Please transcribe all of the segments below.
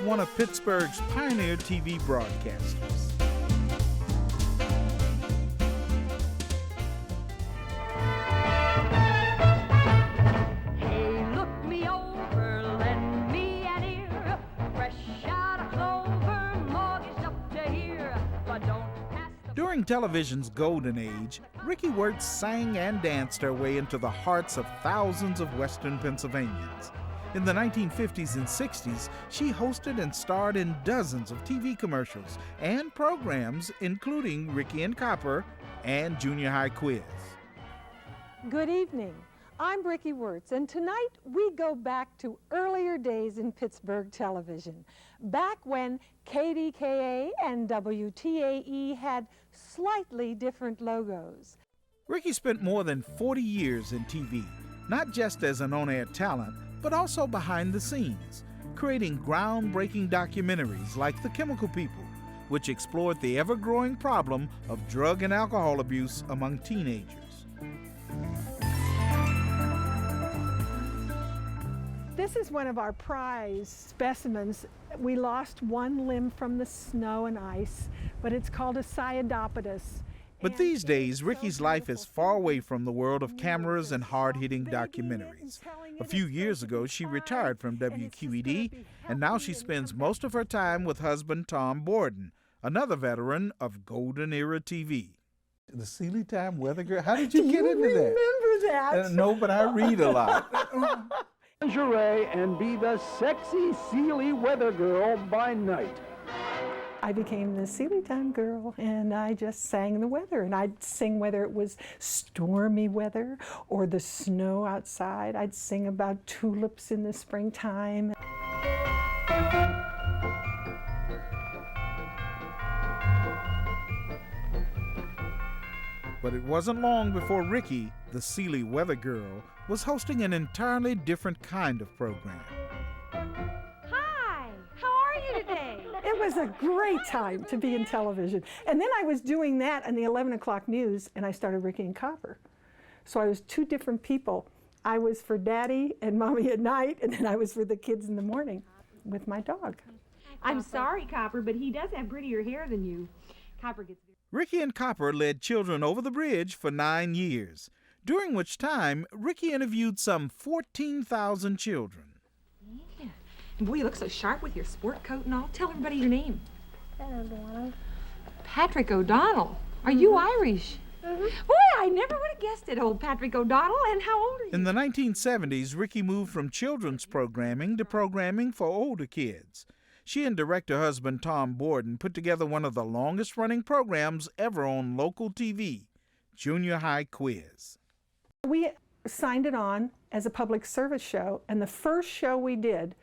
one of Pittsburgh's pioneer TV broadcasters. During television's golden age, Ricki Wertz sang and danced her way into the hearts of thousands of Western Pennsylvanians. In the 1950s and 60s, she hosted and starred in dozens of TV commercials and programs, including Ricki and Copper and Junior High Quiz. Good evening. I'm Ricki Wertz, and tonight we go back to earlier days in Pittsburgh television, back when KDKA and WTAE had slightly different logos. Ricki spent more than 40 years in TV, not just as an on-air talent, but also behind the scenes, creating groundbreaking documentaries like The Chemical People, which explored the ever-growing problem of drug and alcohol abuse among teenagers. This is one of our prize specimens. We lost one limb from the snow and ice, but it's called a Cyadopodus. But these days, Ricki's life is far away from the world of cameras and hard-hitting documentaries. A few years ago, she retired from WQED, and now she spends most of her time with husband Tom Borden, another veteran of golden era TV. The Sealy Time Weather Girl, how did you get into that? Remember that? No, but I read a lot. Lingerie and be the sexy Sealy weather girl by night. I became the Sealy Time girl, and I just sang the weather, and I'd sing whether it was stormy weather or the snow outside. I'd sing about tulips in the springtime. But it wasn't long before Ricki, the Sealy weather girl, was hosting an entirely different kind of program. Hi, how are you today? It was a great time to be in television. And then I was doing that in the 11 o'clock news, and I started Ricki and Copper. So I was two different people. I was for Daddy and Mommy at night, and then I was for the kids in the morning with my dog. I'm sorry, Copper, but he does have prettier hair than you. Copper gets... Ricki and Copper led Children Over the Bridge for 9 years, during which time Ricki interviewed some 14,000 children. Yeah. And boy, you look so sharp with your sport coat and all. Tell everybody your name. Patrick O'Donnell. Are you Irish? Mm-hmm. Boy, I never would have guessed it, old Patrick O'Donnell. And how old are you? In the 1970s, Ricki moved from children's programming to programming for older kids. She and director husband Tom Borden put together one of the longest-running programs ever on local TV, Junior High Quiz. We signed it on as a public service show, and the first show we did,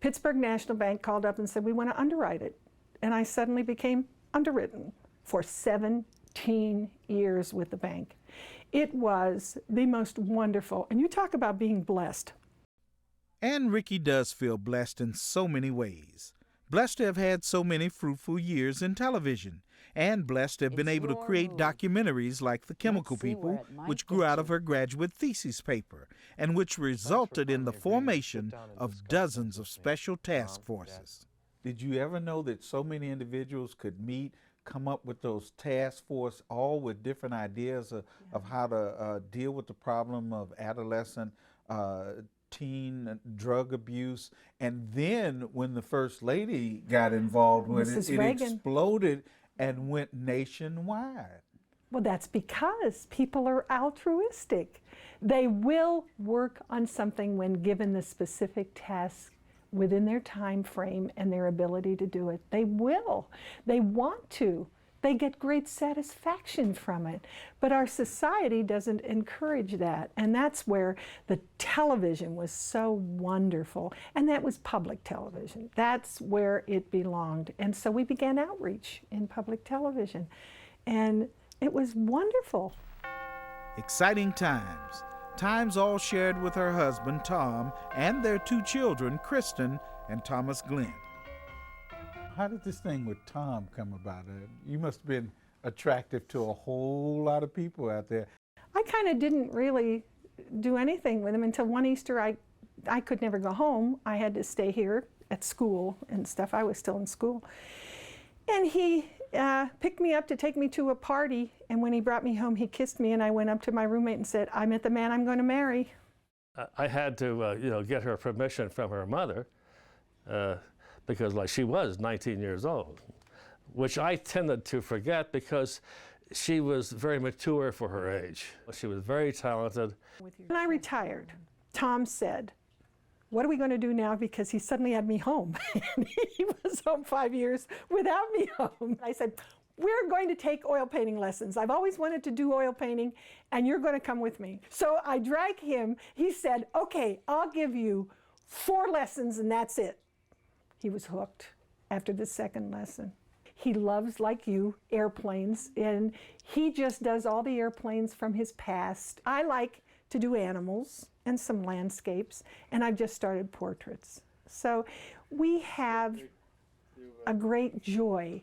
Pittsburgh National Bank called up and said, we want to underwrite it. And I suddenly became underwritten for 17 years with the bank. It was the most wonderful, and you talk about being blessed. And Ricki does feel blessed in so many ways. Blessed to have had so many fruitful years in television, and blessed to have been able to create documentaries like The Chemical People, which grew out of her graduate thesis paper, and which resulted in the formation of dozens of special task forces. Did you ever know that so many individuals could meet, come up with those task forces, all with different ideas of how to deal with the problem of adolescent teen drug abuse, and then when the First Lady got involved with it, it exploded and went nationwide? Well, that's because people are altruistic. They will work on something when given the specific task within their time frame and their ability to do it. They will. They want to. They get great satisfaction from it. But our society doesn't encourage that. And that's where the television was so wonderful. And that was public television. That's where it belonged. And so we began outreach in public television. And it was wonderful. Exciting times. Times all shared with her husband, Tom, and their 2 children, Kristen and Thomas Glenn. How did this thing with Tom come about? You must have been attractive to a whole lot of people out there. I kind of didn't really do anything with him until one Easter I could never go home. I had to stay here at school and stuff. I was still in school. And he picked me up to take me to a party, and when he brought me home, he kissed me, and I went up to my roommate and said, "I met the man I'm going to marry." I had to, get her permission from her mother because, like, she was 19 years old, which I tended to forget because she was very mature for her age. She was very talented. When I retired, Tom said, "What are we going to do now?" Because he suddenly had me home. And he was home 5 years without me home. I said, "We're going to take oil painting lessons. I've always wanted to do oil painting, and you're going to come with me." So I dragged him. He said, "Okay, I'll give you 4 lessons, and that's it." He was hooked after the second lesson. He loves, like you, airplanes, and he just does all the airplanes from his past. I like to do animals and some landscapes, and I've just started portraits. So we have a great joy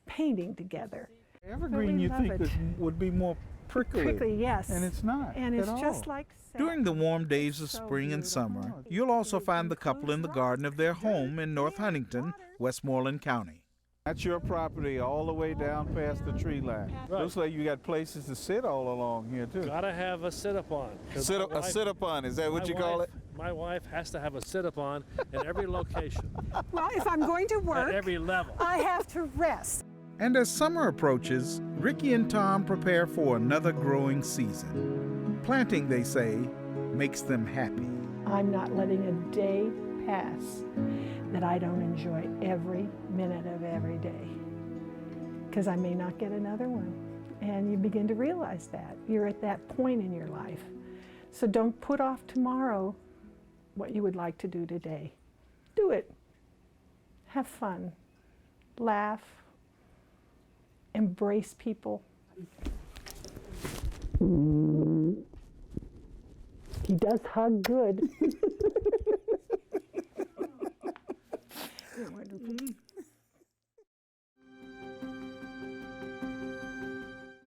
painting together. Evergreen you think would be more prickly. Prickly, yes. And it's not. And it's at just all. like During the warm days of spring and summer, you'll also find the couple in the garden of their home in North Huntington, Westmoreland County. That's your property all the way down past the tree line. Right. Looks like you got places to sit all along here, too. Gotta have a sit-up-on. A sit-up-on, is that what you call it? My wife has to have a sit-up-on in every location, Well, if I'm going to work, at every level. I have to rest. And as summer approaches, Ricki and Tom prepare for another growing season. Planting, they say, makes them happy. I'm not letting a day pass that I don't enjoy every minute of every day, because I may not get another one. And you begin to realize that. You're at that point in your life. So don't put off tomorrow what you would like to do today. Do it. Have fun. Laugh. Embrace people. He does hug good.